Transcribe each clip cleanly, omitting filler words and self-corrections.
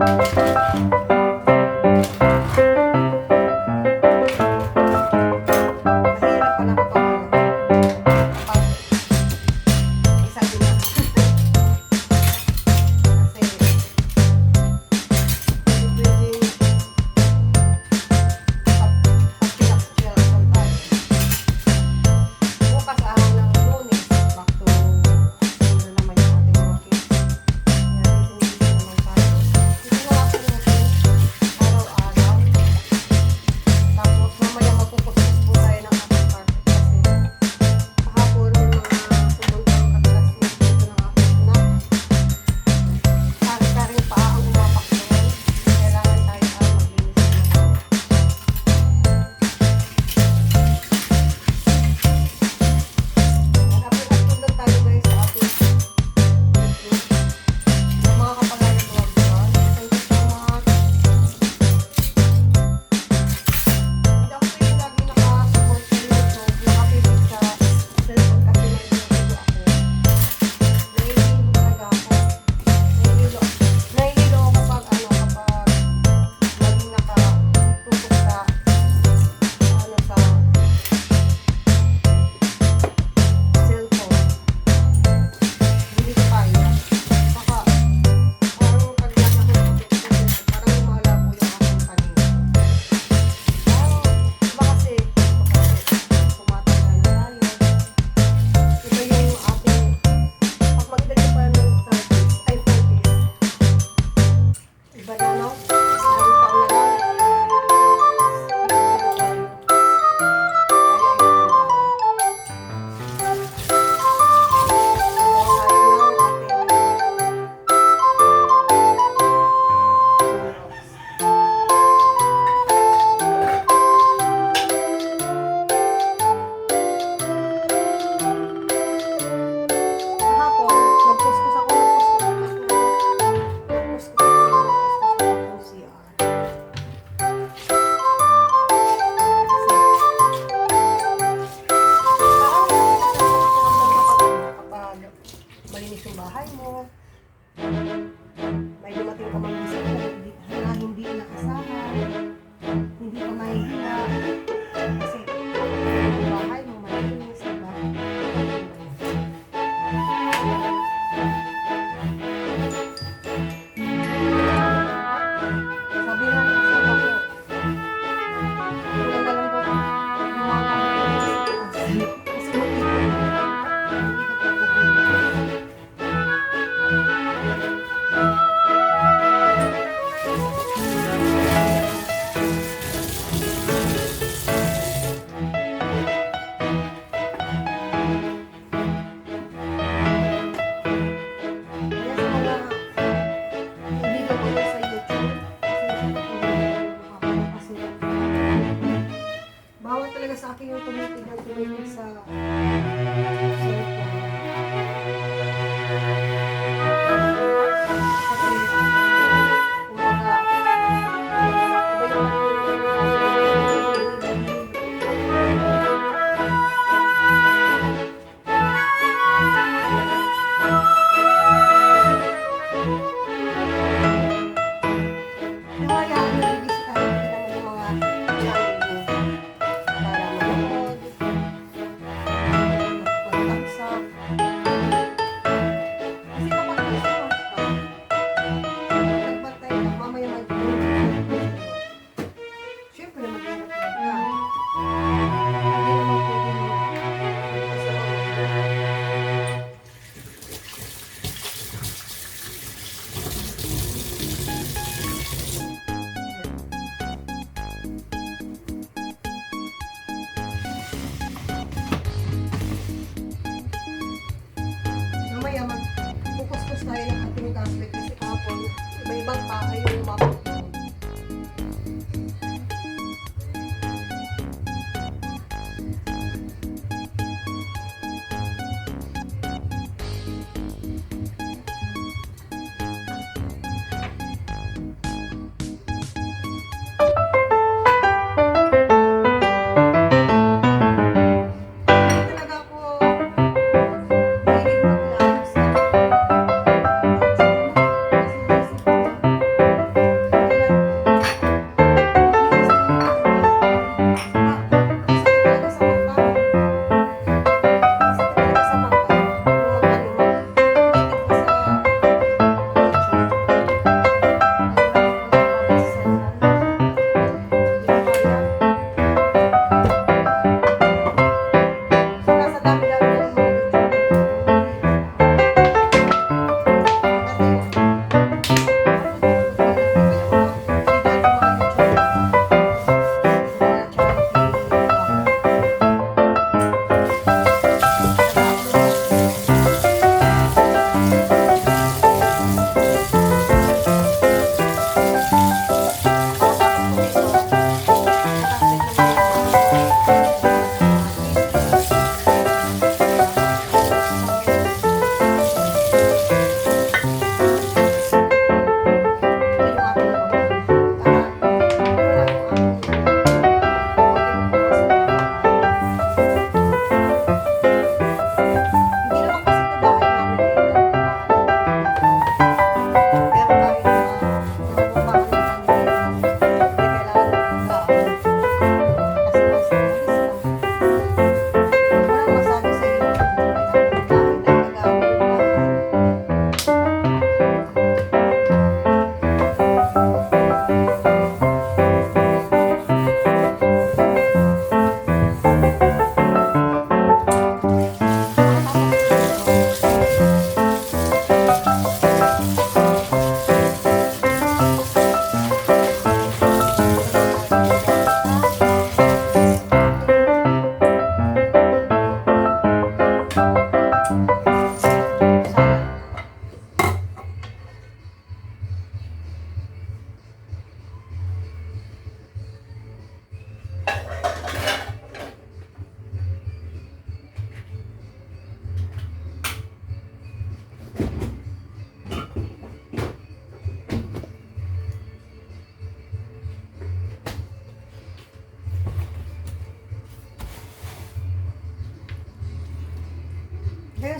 Kasi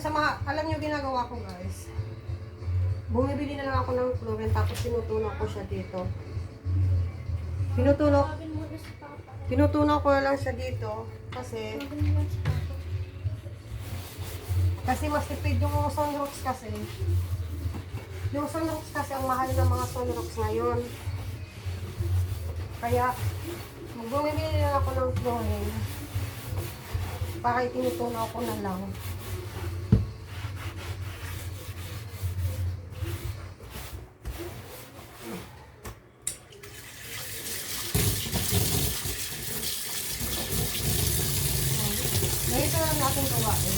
alam nyo ginagawa ko guys. Bumibili na lang ako ng chlorine tapos tinutunaw ko siya dito. Tinutunaw ko lang siya dito kasi mas tipid yung sunrocks kasi. Yung sunrocks kasi ang mahal ng mga sunrocks ngayon. Kaya bumibili na lang ako ng chlorine para itinutunaw ko na lang. Ganito lang natin gawain.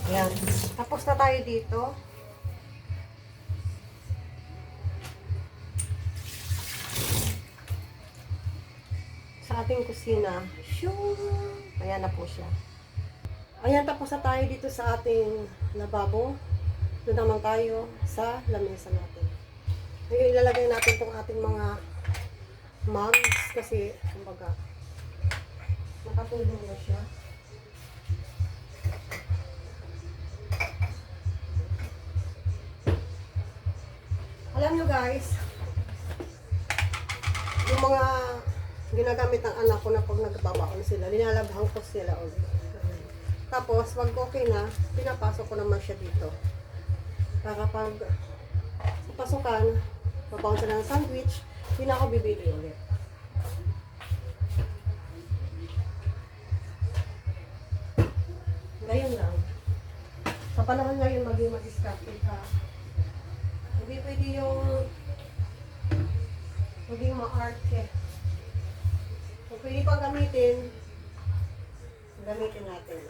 Ayan. Tapos na tayo dito. Sa ating kusina. Shoo! Ayan na po siya. Ayan, tapos na tayo dito sa ating lababo. Doon naman tayo sa lamesa natin. Ngayon, ilalagay natin itong ating mga mugs kasi, kumbaga, nakatulong na siya. Alam nyo guys, yung mga ginagamit ng anak ko na pag nagbabaon sila, linalabhan ko sila ulit. Tapos, wag okay na, pinapasok ko naman siya dito. Para pag sa pasukan, babaon sila ng sandwich, hindi na ako bibili ulit. Ngayon lang. Sa panahon ngayon, maging mag-discarte ka. Hindi pwede yung maging ma-arte. Kung pwede pang gamitin, gamitin natin.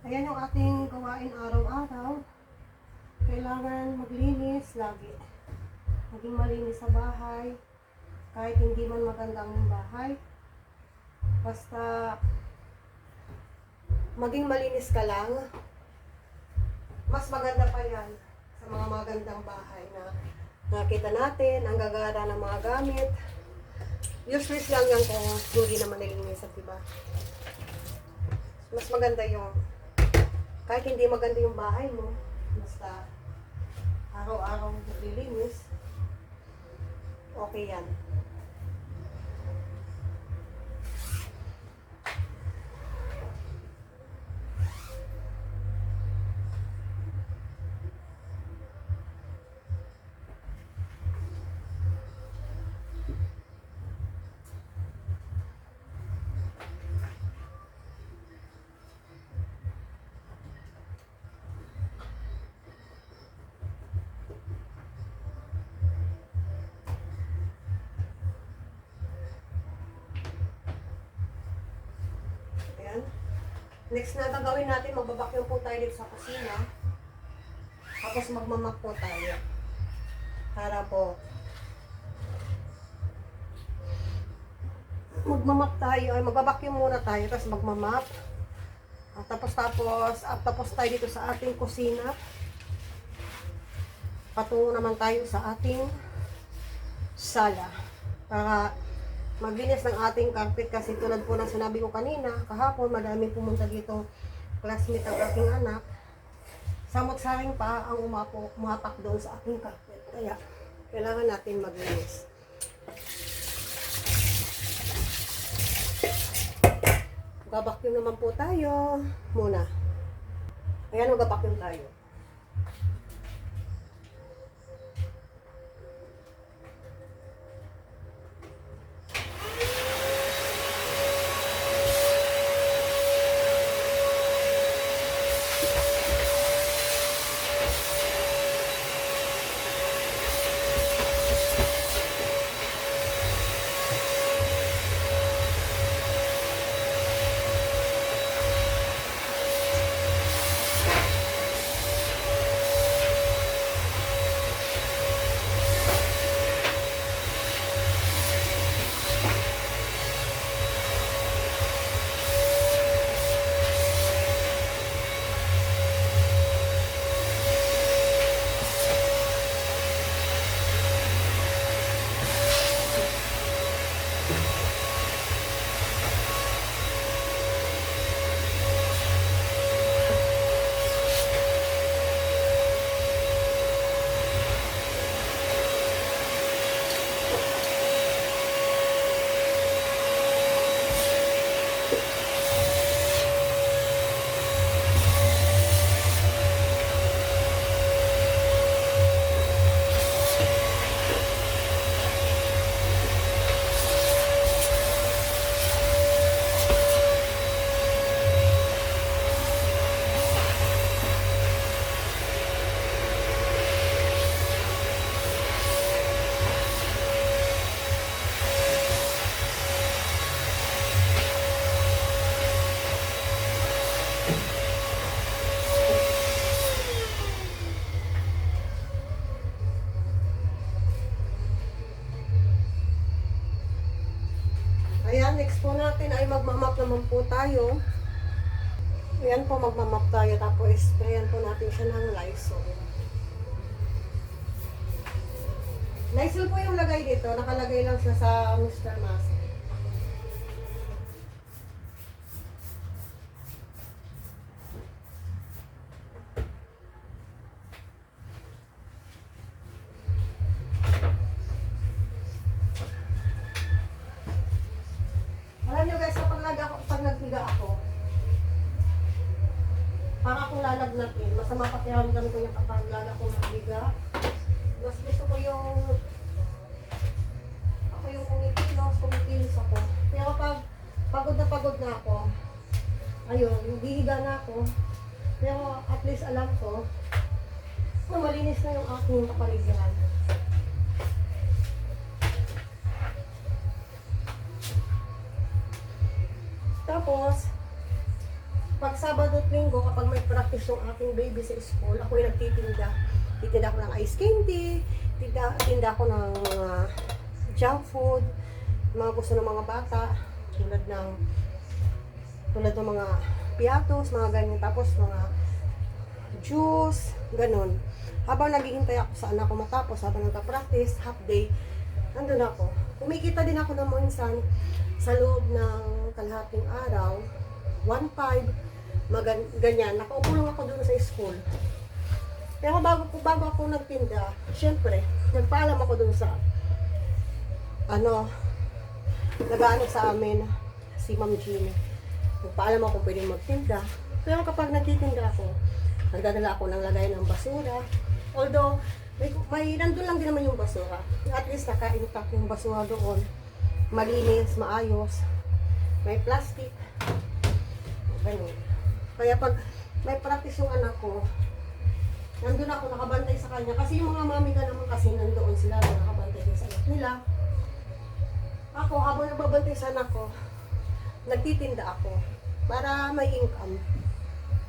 Ayan yung ating gawain araw-araw. Kailangan maglinis lagi. Maging malinis sa bahay. Kahit hindi man maganda ang bahay, basta maging malinis ka lang, mas maganda pa yan sa mga magandang bahay na nakita natin, ang gagara ng mga gamit. Useless lang yan kung hindi naman nilinisan, diba? Mas maganda yung, kahit hindi maganda yung bahay mo, basta araw-araw nililinis, okay yan. Next na gagawin natin, magbabacuum po tayo dito sa kusina. Tapos magmamap po tayo. Para po magmamap tayo, ay magbabacuum muna tayo, tapos magmamap. At tapos tayo dito sa ating kusina. Patungo naman tayo sa ating sala. Para maglinis ng ating carpet kasi tulad po ng sinabi ko kanina, kahapon madami pumunta dito classmate ang aking anak. Samot-saring pa ang umapak doon sa ating carpet. Kaya kailangan natin maglinis. Magbabacuum naman po tayo muna. Ayan, magbabacuum tayo. Ayan, next po natin ay magmamap naman po tayo. Ayan po, magmamap tayo. Tapos sprayan po natin siya ng Lysol. Lysol po yung lagay dito. Nakalagay lang siya sa Mr. Mask. Pag naghiga ako, para akong lalagnatin, masama pakiramdam ko yung kapag lala akong naghiga. Mas gusto ko yung kumikilos ako. Pero pag pagod na ako, ayun, hihiga na ako. Pero at least alam ko na malinis na yung aking kapaligiran. Tapos, pag Sabado at Linggo, kapag may practice yung aking baby sa school, ako yung nagtitinda. Titinda ko ng ice candy, tinda ko ng junk food, mga gusto ng mga bata, tulad ng mga piatos, mga ganyan, tapos mga juice, ganun. Habang naghihintay ako sa anak ko matapos, habang nagka-practice, half day, nandun ako. Kumikita din ako ng minsan sa loob ng kalahating araw, 1.5, ganyan. Nakaupo lang ako doon sa school. Pero bago ako nagtinda, syempre, nagpaalam ako doon sa nag-ano sa amin, si Ma'am Jean. Nagpaalam ako kung pwedeng magtinda. Pero kapag nagtitinda ako, nagdadala ako ng lagay ng basura. Although, may nandun lang din naman yung basura. At least naka-intact yung basura doon. Malinis, maayos. May plastic. Ganun. Kaya pag may practice yung anak ko, nandun ako nakabantay sa kanya. Kasi yung mga mami ka naman kasi nandoon sila nakabantay din sa anak nila. Ako, habang nagbabantay sa anak ko, nagtitinda ako para may income.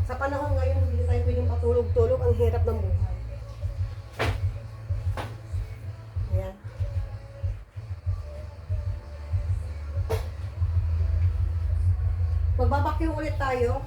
Sa panahon ngayon, hindi tayo pwedeng patulog-tulog. Ang hirap ng buhay. Ayan. Magbabakyong ulit tayo.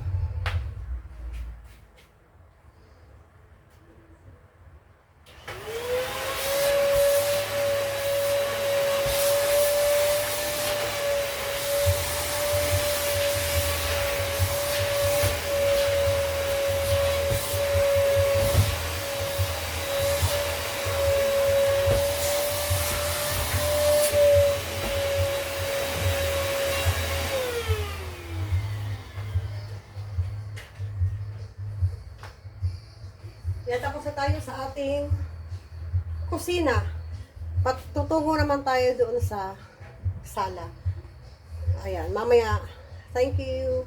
Yan, tapos na tayo sa ating kusina. Tutungo naman tayo doon sa sala. Ayan, mamaya. Thank you.